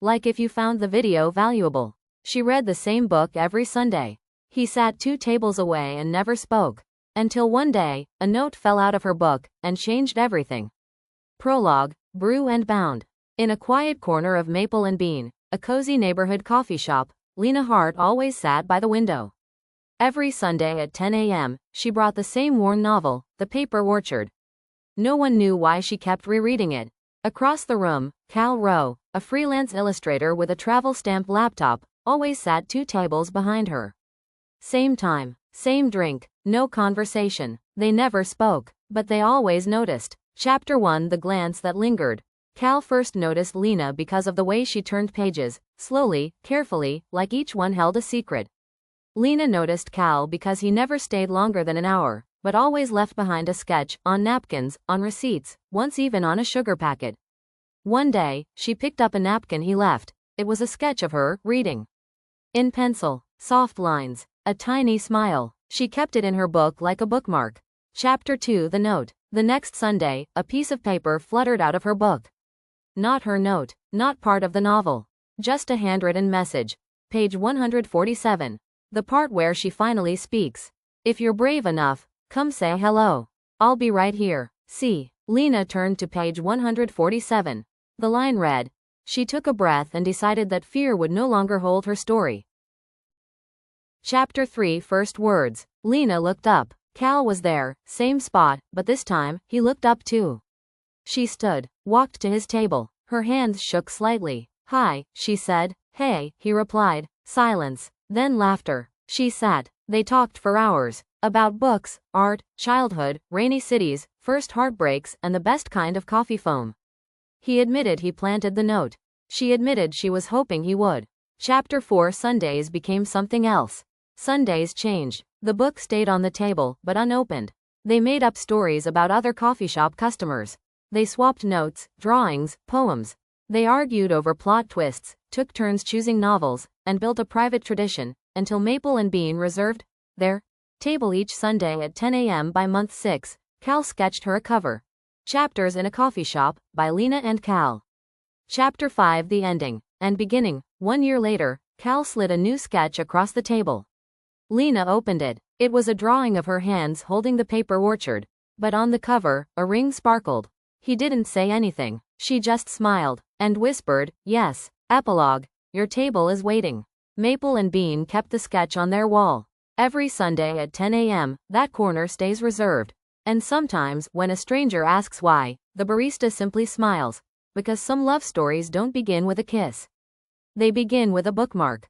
like if you found the video valuable. She read the same book every Sunday. He sat 2 tables away and never spoke. Until one day, a note fell out of her book and changed everything. Prologue, Brew and Bound. In a quiet corner of Maple and Bean, a cozy neighborhood coffee shop, Lena Hart always sat by the window. Every Sunday at 10 a.m., she brought the same worn novel, The Paper Orchard. No one knew why she kept rereading it. Across the room, Cal Rowe, a freelance illustrator with a travel stamp laptop, always sat 2 tables behind her. Same time, same drink, no conversation. They never spoke, but they always noticed. Chapter 1: The Glance That Lingered. Cal first noticed Lena because of the way she turned pages, slowly, carefully, like each one held a secret. Lena noticed Cal because he never stayed longer than an hour, but always left behind a sketch, on napkins, on receipts, once even on a sugar packet. One day, she picked up a napkin he left. It was a sketch of her, reading. In pencil, soft lines, a tiny smile. She kept it in her book like a bookmark. Chapter 2: The Note. The next Sunday, a piece of paper fluttered out of her book. Not her note, not part of the novel. Just a handwritten message. Page 147. The part where she finally speaks. If you're brave enough, come say hello. I'll be right here. See. Lena turned to page 147. The line read. She took a breath and decided that fear would no longer hold her story. Chapter 3: First Words. Lena looked up. Cal was there, same spot, but this time, he looked up too. She stood, walked to his table. Her hands shook slightly. Hi, she said. Hey, he replied. Silence. Then laughter. She sat. They talked for hours. About books, art, childhood, rainy cities, first heartbreaks, and the best kind of coffee foam. He admitted he planted the note. She admitted she was hoping he would. Chapter 4: Sundays became something else. Sundays changed. The book stayed on the table, but unopened. They made up stories about other coffee shop customers. They swapped notes, drawings, poems. They argued over plot twists, took turns choosing novels, and built a private tradition, until Maple and Bean reserved their table each Sunday at 10 a.m. By month 6, Cal sketched her a cover. Chapters in a Coffee Shop, by Lena and Cal. Chapter 5: The Ending and Beginning. 1 year later, Cal slid a new sketch across the table. Lena opened it. It was a drawing of her hands holding the paper orchard. But on the cover, a ring sparkled. He didn't say anything. She just smiled, and whispered, yes. Epilogue. Your table is waiting. Maple and Bean kept the sketch on their wall. Every Sunday at 10 a.m., that corner stays reserved. And sometimes, when a stranger asks why, the barista simply smiles. Because some love stories don't begin with a kiss. They begin with a bookmark.